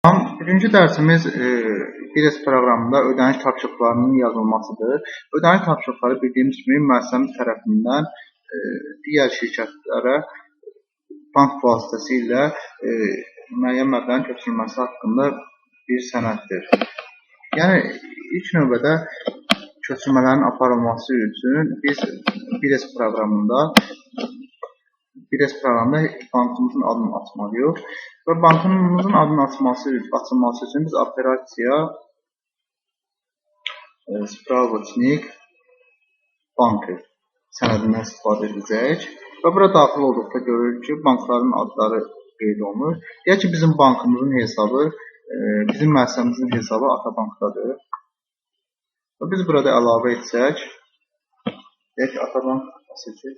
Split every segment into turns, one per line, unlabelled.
Birinci dərsimiz BİRES proqramında ödəniş tapşırıqlarının yazılmasıdır. Ödəniş tapşırıqları bildiyimiz kimi müəssisəmiz tərəfindən digər şirkətlərə bank vasitəsilə müəyyən məbləğin köçürülməsi haqqında bir sənəddir. Yəni ilk növbədə köçürmələrin aparılması üçün biz BİRES proqramında bankımızın adını açmalıyıq və bankımızın adının açılması üçün biz operasiya Spravotnik bankı sənədindən istifadə edəcəyik və bura daxil olduqda görürük ki, bankların adları qeyd olunur. Deyək ki, bizim bankımızın hesabı, bizim müəssisəmizin hesabı Atabankdadır. Və biz burada əlavə etsək, deyək ki, Atabank seçək.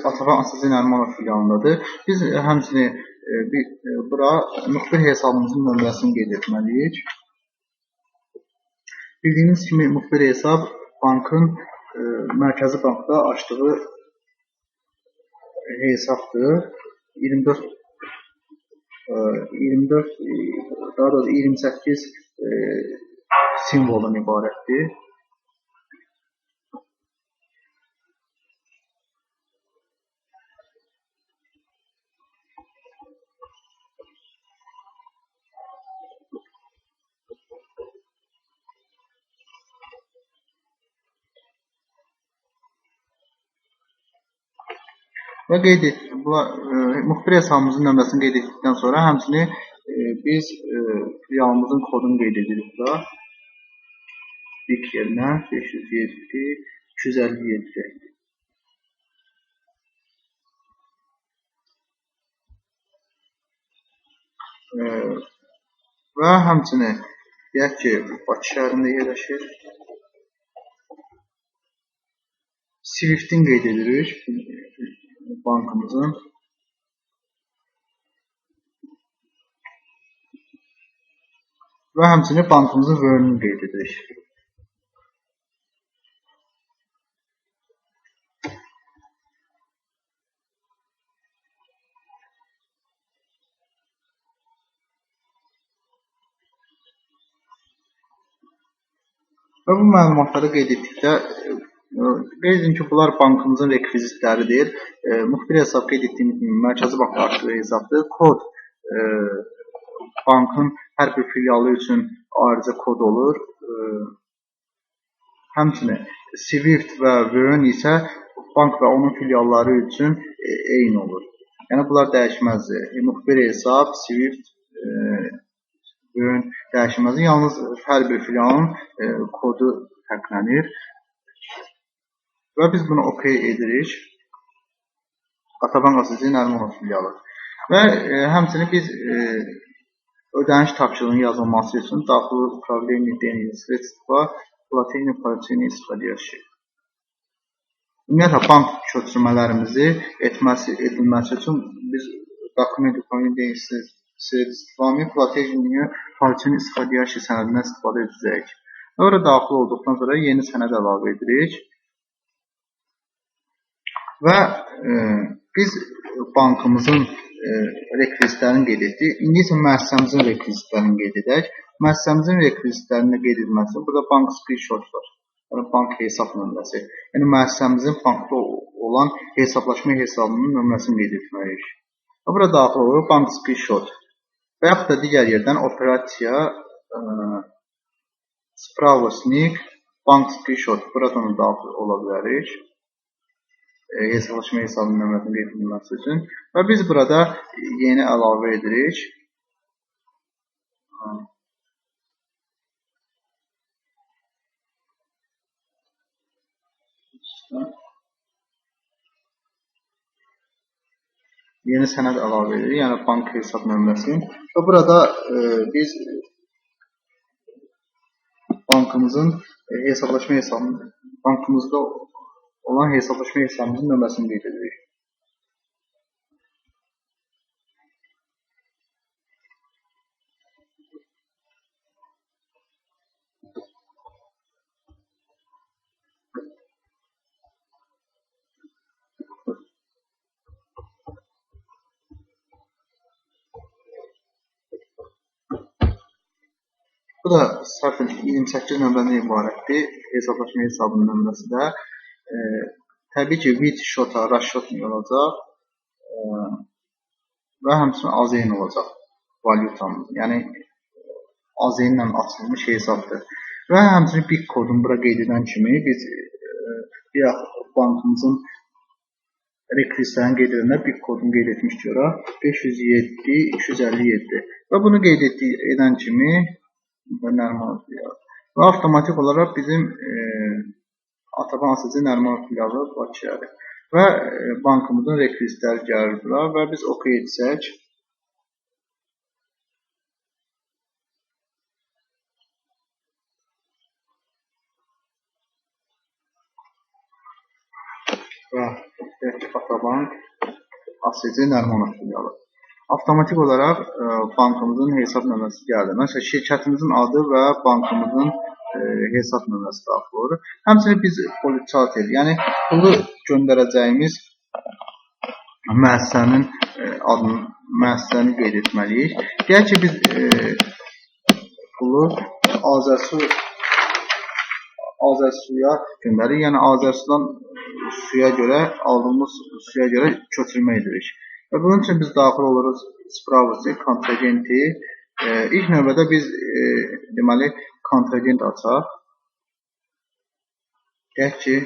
Atabank Asazi Nərmanov filialındadır. Biz həmçinin bura müxbir hesabımızın nömrəsini qeyd etməliyik. Bildiyiniz kimi müxbir hesab bankın Mərkəzi Bankda açdığı hesabdır. 28 simvoldan ibarətdir. Və müxbir hesabımızın nömrəsini qeyd etdikdən sonra həmçinin biz filialımızın kodunu qeyd edirik burada. BİK yerinə 507 257. Və həmçinin deyək ki, Bakı şəhərində yerləşir. Swift-in qeyd edirik bankımızın. Və həmçinin bankımızın VÖN-ünü qeyd edirik. Və bu məlumatları qeyd etdikdə qeyd edin ki, bunlar bankımızın rekvizitləridir. Müxbir hesab qeyd etdiyimiz kimi Mərkəzi Bankda açdığı hesabdır. Kod bankın hər bir filialı üçün ayrıca kod olur. Həmçinin Swift və VÖN isə bank və onun filialları üçün eyni olur. Yəni bunlar dəyişməzdir. Müxbir hesab, Swift, VÖN dəyişməzdir. Yalnız hər bir filialın kodu fərqlənir. Və biz bunu OK edirik. Atabank Asazi Nərmanov filialı. Və həmçinin biz ödəniş tapşırığının yazılması üçün daxil upravleniya denizli sredstva platini poliçini istifadəyə. Ümumiyyətlə, bank köçürmələrimizi edilməsi üçün biz dokument upravleniya denizli sredstva platini poliçini istifadəyə sənədindən istifadə edəcəyik. Və orada daxil olduqdan sonra yeni sənəd əlavə edirik. Və biz bankımızın rekvizitlərini qeyd etdik. İndi isə müəssisəmizin rekvizitlərini qeyd edək. Müəssisəmizin rekvizitlərini qeyd edilməsi üçün burada bank screenshot var. Yəni bank hesab nömrəsi. Yəni müəssisəmizin bankda olan hesablaşma hesabının nömrəsini qeyd etməliyik. Və burada daxil olur bank screenshot. Və yaxud da digər yerdən operasiya Spravotnik bank screenshot. Buradan daxil ola bilərik. Hesablaşma hesabının nömrəsini qeyd edilməsi üçün. Və biz burada yeni əlavə edirik. Yeni sənəd əlavə edirik, yəni bank hesab nömrəsi. Və burada biz bankımızın hesablaşma hesabının, bankımızda olan hesablaşma hesabımızın nömrəsini qeyd edirik. Bu da sətr 28 nömrədən ibarətdir. Hesablaşma hesabının nömrəsi də. Təbii ki, with shota, rush shot olacaq və həmçinin AZN olacaq valyutamız. Yəni AZN ilə açılmış hesabdır. Və həmçinin BIC kodunu bura qeyd edən kimi biz bankımızın rekvislərini qeyd edəndə BIC kodunu qeyd etmişdik ora 507 257 və bunu qeyd edən kimi və avtomatik olaraq bizim Ataban ASC Nərmanov filialı Bakıyadır və bankımızın rekvizitləri gəlir bura və biz OK etsək və Ataban ASC Nərmanov filialı. Avtomatik olaraq bankımızın hesab nömrəsi gəldi. Məsələn, şirkətimizin adı və bankımızın hesab nömrəsi daxil olur. Həmçinin biz poliçarter, yəni pulu göndərəcəyimiz müəssisənin adını, müəssisəni qeyd etməliyik. Deyək ki, biz pulu Azərsuya göndəririk. Yəni Azərsudan suya görə, aldığımız suya görə köçürmə edirik. Və bunun üçün biz daxil oluruq spravası, kontragenti. İlk növbədə biz deməli kontragent açaq. Deyək ki,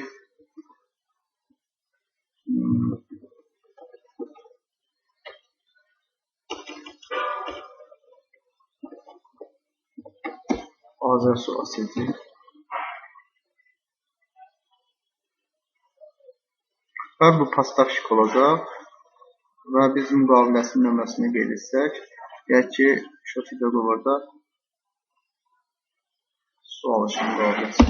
Azərsu ASC və bu pastavşik olacaq. Və biz müqaviləsinin nömrəsini qeyd etsək, deyək ki, şoti doqovorda su alışı müqaviləsi.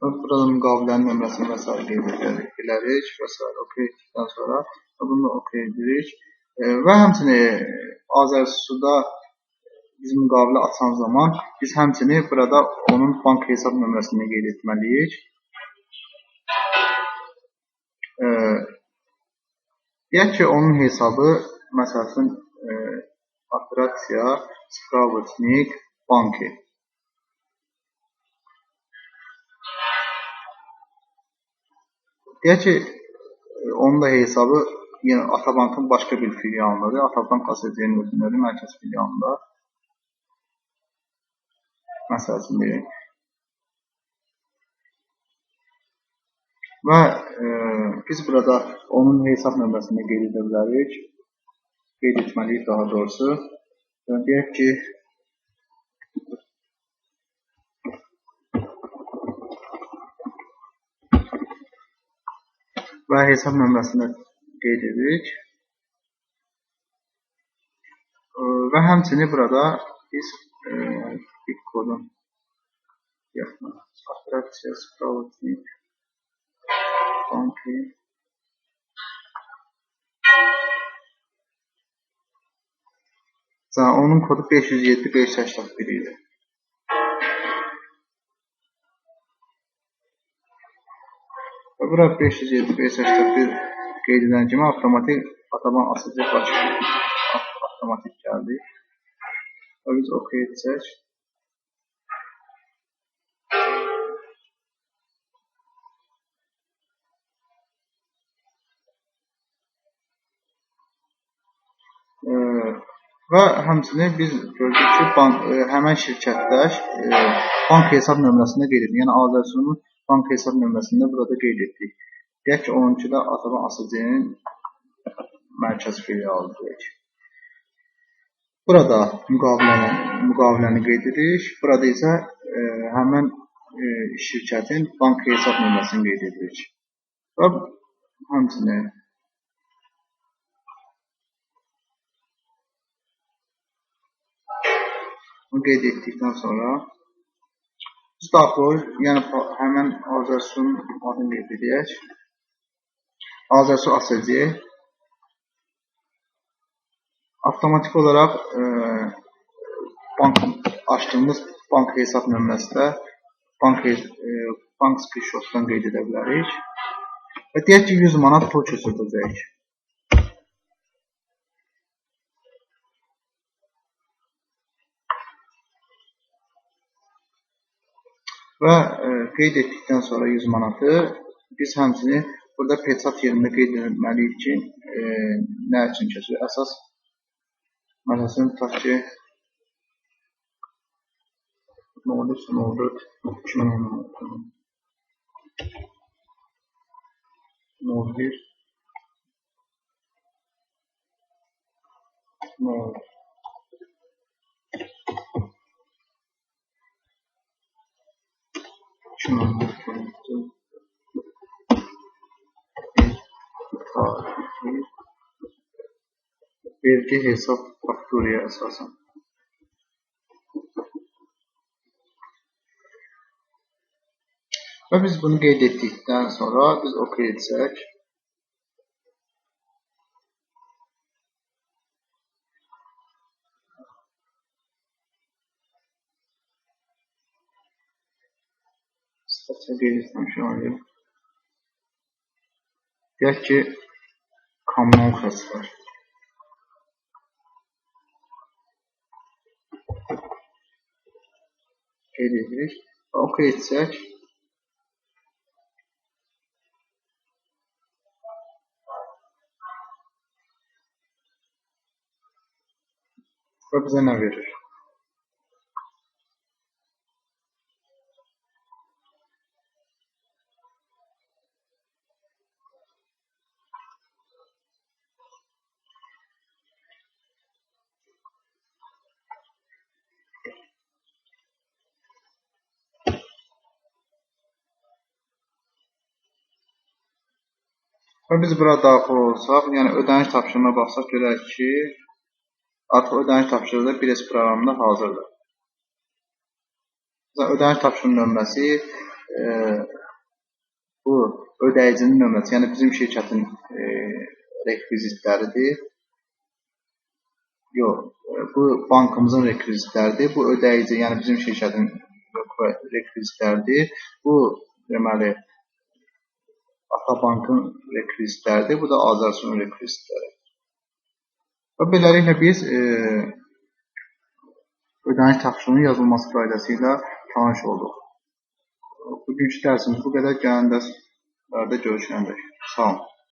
Burada müqavilənin nömrəsini və s. qeyd edirik və s. OK etdikdən sonra bunu OK edirik və həmçinin Azərsuda biz müqavilə açan zaman biz həmçinin burada onun bank hesab nömrəsini qeyd etməliyik. Deyək ki, onun hesabı məsələn operasiya Spravotnik banki. Deyək ki, onun da hesabı yenə Atabankın başqa bir filialındadır. Atabank ASC-nin özündədir, mərkəz filialında. Məsələn deyək. Və biz burada onun hesab nömrəsini qeyd edə bilərik. Qeyd etməliyik daha doğrusu. Deyək ki, və hesab nömrəsini qeyd edirik. Və həmçinin burada biz BIC kodun operasiya Spravotnik banki onun kodu 507-581 idi. Və bura 507-581 qeyd edən kimi avtomatik Ataban ASC Bakı avtomatik gəldi. Və biz OK etsək. Və həmçinin biz gördük ki, həmən şirkətlər bank hesab nömrəsində qeyd etdik. Yəni Azərsunun bank hesab nömrəsində burada qeyd etdik. Deyək ki, onunki də Ataban ASC-nin mərkəz filialı deyək. Burada müqaviləni qeyd edirik. Burada isə həmən şirkətin bank hesab nömrəsini qeyd edirik. Və həmçinin bunu qeyd etdikdən sonra biz daxil olur, yəni həmən Azərsunun adını qeyd edək. Azərsu ASC avtomatik olaraq açdığımız bank hesab nömrəsi də bank screenshotdan qeyd edə bilərik. Və deyək ki, 100 manat pul köçürdəcəyik. Və qeyd etdikdən sonra 100 manatı biz həmçinin burada peçat yerində qeyd etməliyik ki, nə üçün keçir? Əsas məsələsini tutaq ki, 03, 04, 01, vergi hesab fakturaya əsasən. Və biz bunu qeyd etdikdən sonra biz OK etsək, qeyd etməmişəm onu. Deyək ki, kommunal xərclər. Qeyd edirik. OK etsək, və bizə nə verir? Və biz bura daxil olsaq, yəni ödəniş tapşırığına baxsaq görək ki, artıq ödəniş tapşırığı da 1S proqramında hazırdır. Ödəniş tapşırığının nömrəsi bu ödəyicinin nömrəsi, yəni bizim şirkətin rekvizitləridir. Yox, bu bankımızın rekvizitləridir. Bu ödəyici, yəni bizim şirkətin rekvizitləridir. Bu deməli Atabankın rekvizitləridir. Bu da Azərsun rekvizitləri. Və beləliklə biz ödəniş tapşırığının yazılması qaydası ilə tanış olduq. Bugünkü dərsimiz bu qədər. Gələn dərslərdə görüşənədək. Sağ olun.